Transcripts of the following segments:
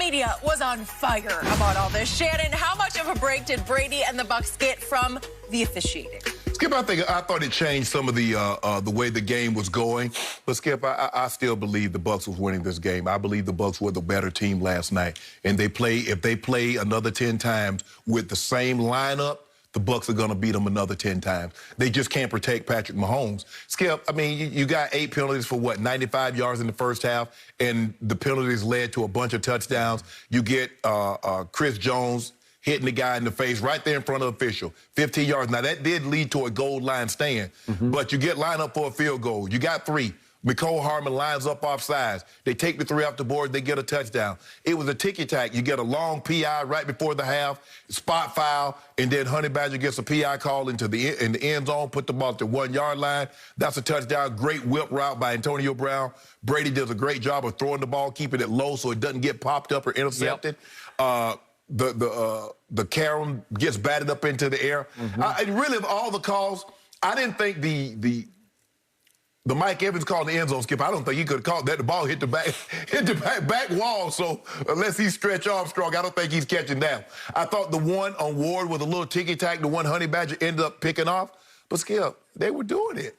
media was on fire about all this. Shannon, how much of a break did Brady and the Bucs get from the officiating? Skip, I thought it changed some of the way the game was going. But Skip, I still believe the Bucs was winning this game. I believe the Bucs were the better team last night. And if they play another 10 times with the same lineup, the Bucs are going to beat them another 10 times. They just can't protect Patrick Mahomes. Skip, I mean, you got 8 penalties for, 95 yards in the first half, and the penalties led to a bunch of touchdowns. You get Chris Jones hitting the guy in the face right there in front of the official, 15 yards. Now, that did lead to a goal line stand, but you get lined up for a field goal. You got 3. Mecole Hardman lines up off sides. They take the 3 off the board. They get a touchdown. It was a ticky-tack. You get a long PI right before the half, spot foul, and then Honey Badger gets a PI call in the end zone, put the ball at the 1-yard line. That's a touchdown. Great whip route by Antonio Brown. Brady does a great job of throwing the ball, keeping it low so it doesn't get popped up or intercepted. Yep. The carom gets batted up into the air. Really, of all the calls, I didn't think the Mike Evans call in the end zone, Skip, I don't think he could have called that. The ball hit the back wall, so unless he stretch Armstrong, I don't think he's catching that. I thought the one on Ward with a little ticky-tack, the one Honey Badger ended up picking off. But, Skip, they were doing it.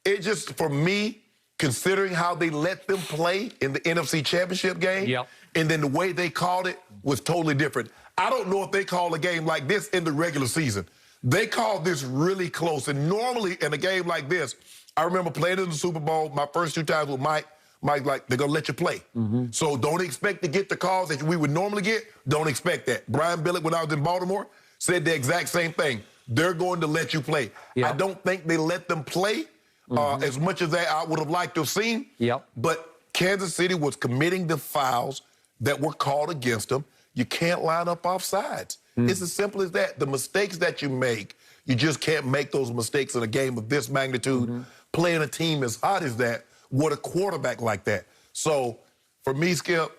It just, for me, considering how they let them play in the NFC Championship game, and then the way they called it was totally different. I don't know if they call a game like this in the regular season. They called this really close, and normally in a game like this, I remember playing in the Super Bowl my first 2 times with Mike. Mike, like, they're going to let you play. So don't expect to get the calls that we would normally get. Don't expect that. Brian Billick, when I was in Baltimore, said the exact same thing. They're going to let you play. I don't think they let them play as much as I would have liked to have seen. But Kansas City was committing the fouls that were called against them. You can't line up off sides. It's as simple as that. The mistakes that you make, you just can't make those mistakes in a game of this magnitude. Playing a team as hot as that with a quarterback like that. So, for me, Skip,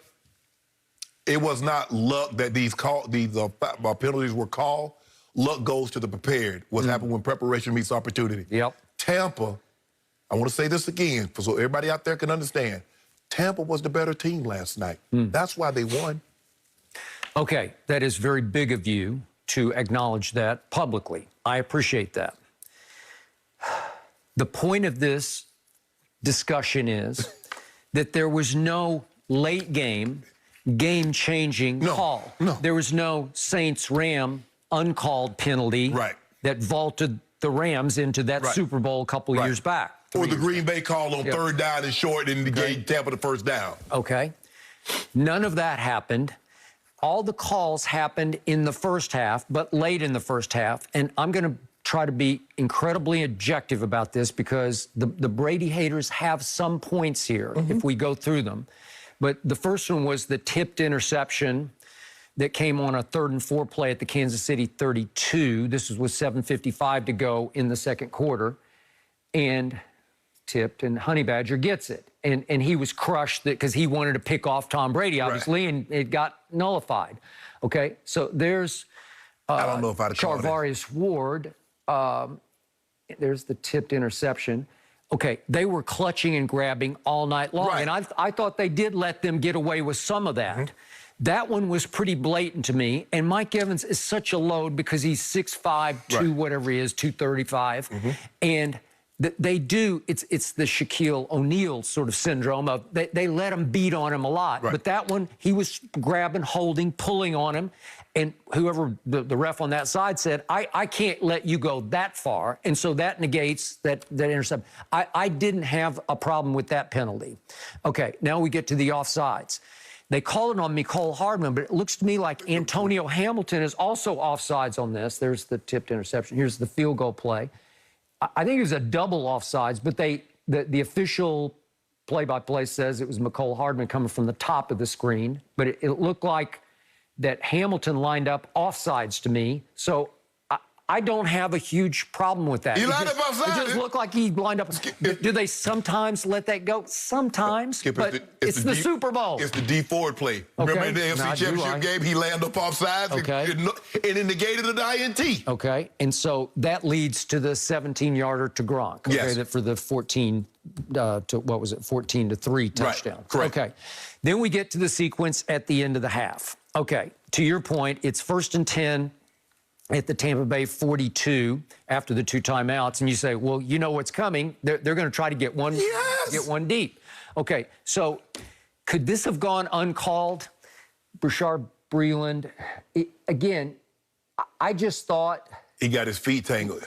it was not luck that these penalties were called. Luck goes to the prepared. What happened when preparation meets opportunity. Tampa, I want to say this again so everybody out there can understand. Tampa was the better team last night. That's why they won. Okay, that is very big of you to acknowledge that publicly. I appreciate that. The point of this discussion is that there was no late game-changing call. There was no Saints-Ram uncalled penalty that vaulted the Rams into that Super Bowl a couple of years back. Or the Green Bay call on 3rd down and short and gave Tampa the 1st down. Okay. None of that happened. All the calls happened in the first half, but late in the first half. And I'm going to try to be incredibly objective about this because the Brady haters have some points here if we go through them. But the first one was the tipped interception that came on a 3rd and 4 play at the Kansas City 32. This was with 7:55 to go in the second quarter. And tipped, and Honey Badger gets it. And he was crushed because he wanted to pick off Tom Brady, obviously, and it got nullified. Okay, so there's I don't know if I'd have called it. Charvarius Ward. There's the tipped interception. Okay, they were clutching and grabbing all night long, and I thought they did let them get away with some of that. That one was pretty blatant to me, and Mike Evans is such a load because he's 6'5", 2 whatever he is, 235, and they do, it's the Shaquille O'Neal sort of syndrome of they let him beat on him a lot. But that one, he was grabbing, holding, pulling on him. And whoever, the ref on that side said, I can't let you go that far. And so that negates that intercept. I didn't have a problem with that penalty. Okay, now we get to the offsides. They call it on Mecole Hardman, but it looks to me like Antonio Hamilton is also offsides on this. There's the tipped interception. Here's the field goal play. I think it was a double offsides, but the official play-by-play says it was Mecole Hardman coming from the top of the screen, but it looked like that Hamilton lined up offsides to me. So I don't have a huge problem with that. He lined up outside. It just looked like he lined up. Do they sometimes let that go? Sometimes, Skip, but it's the Super Bowl. It's the D Ford play. Okay. Remember in the AFC Championship game, he landed up offsides and it negated an INT. Okay, and so that leads to the 17-yarder to Gronk. Okay, Yes. for the 14 to what was it, 14-3 touchdown. Right. Correct. Okay, then we get to the sequence at the end of the half. Okay, to your point, it's 1st and 10 at the Tampa Bay 42 after the 2 timeouts, and you say, well, you know what's coming. They're going to try to get one, get one deep. Okay, so could this have gone uncalled? Brashard Breeland, again, I just thought he got his feet tangled.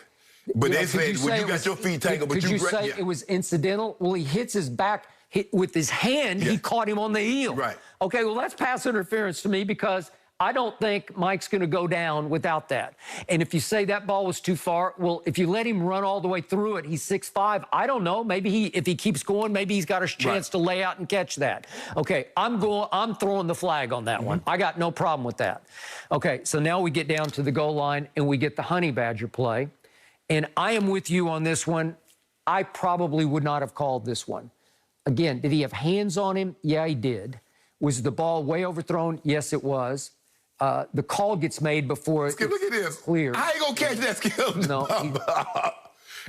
But they said, when you got your feet tangled, but could you say it was incidental? Well, he hits his back with his hand. He caught him on the heel. Right. Okay, well, that's pass interference to me because I don't think Mike's going to go down without that. And if you say that ball was too far, well, if you let him run all the way through it, he's 6'5". I don't know. Maybe if he keeps going, maybe he's got a chance to lay out and catch that. Okay, I'm throwing the flag on that one. I got no problem with that. Okay, so now we get down to the goal line and we get the Honey Badger play. And I am with you on this one. I probably would not have called this one. Again, did he have hands on him? Yeah, he did. Was the ball way overthrown? Yes, it was. The call gets made before Skip, look at this. Clear. I ain't gonna catch that, Skip. No.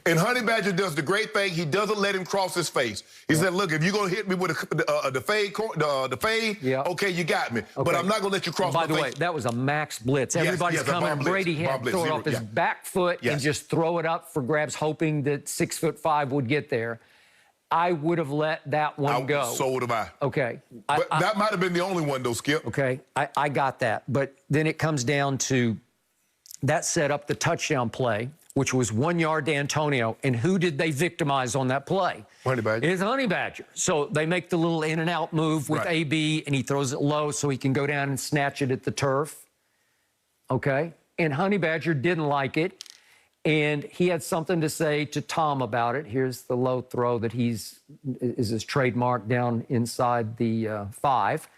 And Honey Badger does the great thing. He doesn't let him cross his face. He said, look, if you're going to hit me with the fade, okay, you got me. Okay. But I'm not going to let you cross my face. By the way, that was a max blitz. Everybody's coming. Brady had to throw it off his back foot and just throw it up for grabs, hoping that 6'5" would get there. I would have let that one go. So would have I. Okay. But that might have been the only one, though, Skip. Okay, I got that. But then it comes down to that set up the touchdown play, which was 1 yard to Antonio. And who did they victimize on that play? Honey Badger. It's Honey Badger. So they make the little in and out move with AB, and he throws it low so he can go down and snatch it at the turf. Okay? And Honey Badger didn't like it. And he had something to say to Tom about it. Here's the low throw that is his trademark down inside the 5.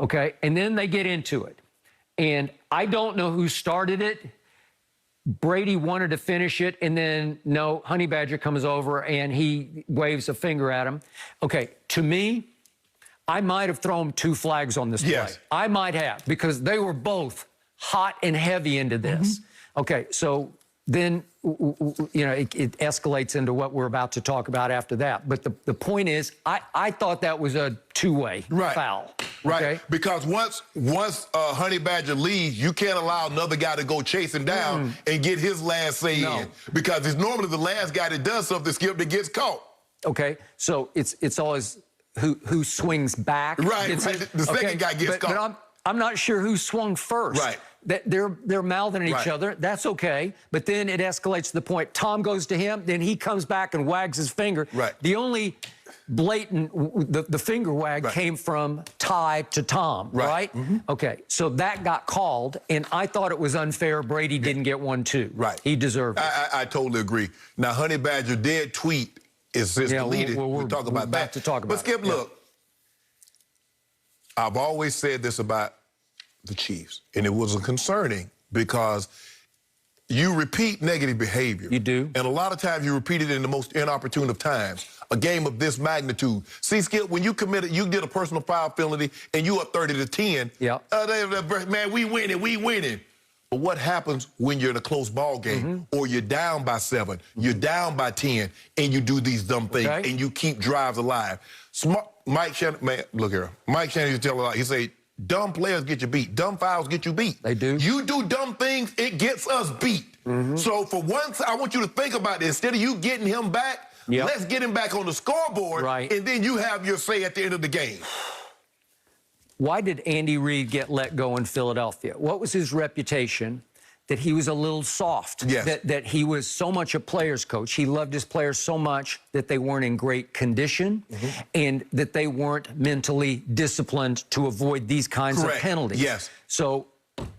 Okay, and then they get into it. And I don't know who started it. Brady wanted to finish it, and then, no, Honey Badger comes over, and he waves a finger at him. Okay, to me, I might have thrown 2 flags on this play. I might have, because they were both hot and heavy into this. Okay, so then, you know, it escalates into what we're about to talk about after that. But the point is, I thought that was a two-way foul. Right, because once Honey Badger leaves, you can't allow another guy to go chase him down and get his last say in. Because it's normally the last guy that does something, Skip, that gets caught. Okay, so it's always who swings back. Right, the second guy gets caught. But I'm not sure who swung first. Right. They're mouthing at each other. That's okay. But then it escalates to the point Tom goes to him, then he comes back and wags his finger. Right. The only blatant, the finger wag came from Ty to Tom, right? Okay, so that got called, and I thought it was unfair Brady didn't get one too. Right. He deserved it. I totally agree. Now, Honey Badger did tweet, it's since deleted. We'll talk about that. To talk about but Skip, look, I've always said this about the Chiefs, and it was concerning because you repeat negative behavior. You do. And a lot of times you repeat it in the most inopportune of times. A game of this magnitude. See, Skip, when you did a personal foul penalty and you up 30-10. Yeah. Man, we winning. But what happens when you're in a close ball game or you're down by 7, you're down by 10, and you do these dumb things and you keep drives alive? Mike Shannon, man, look here. Mike Shannon used to tell a lot. He say, dumb players get you beat. Dumb fouls get you beat. They do. You do dumb things, it gets us beat. So for once, I want you to think about this. Instead of you getting him back, let's get him back on the scoreboard, and then you have your say at the end of the game. Why did Andy Reid get let go in Philadelphia? What was his reputation? That he was a little soft. Yes. That he was so much a player's coach. He loved his players so much that they weren't in great condition and that they weren't mentally disciplined to avoid these kinds of penalties. Yes. So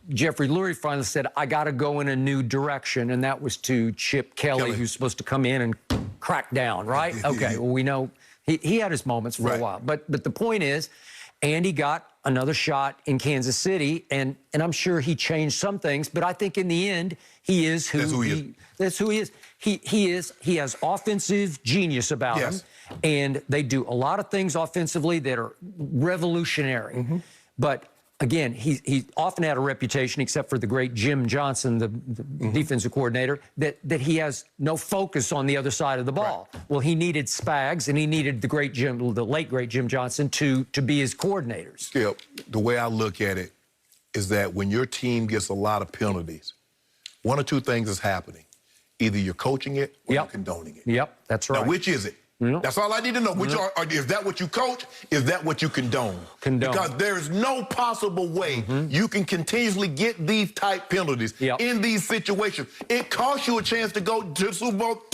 Jeffrey Lurie finally said, I got to go in a new direction, and that was to Chip Kelly, who's supposed to come in and crack down, right? Okay, well, we know he had his moments for a while. But the point is, and he got another shot in Kansas City, and I'm sure he changed some things, but I think in the end, he is who that's who he is. He has offensive genius about him, and they do a lot of things offensively that are revolutionary. But again, he often had a reputation, except for the great Jim Johnson, the defensive coordinator, that he has no focus on the other side of the ball. Well, he needed Spags, and he needed the late great Jim Johnson to be his coordinators. Skip, the way I look at it is that when your team gets a lot of penalties, one or two things is happening. Either you're coaching it or you're condoning it. That's right. Now, which is it? That's all I need to know. Which is that what you coach? Is that what you condone? Because there is no possible way you can continuously get these type penalties in these situations. It costs you a chance to go to Super Bowl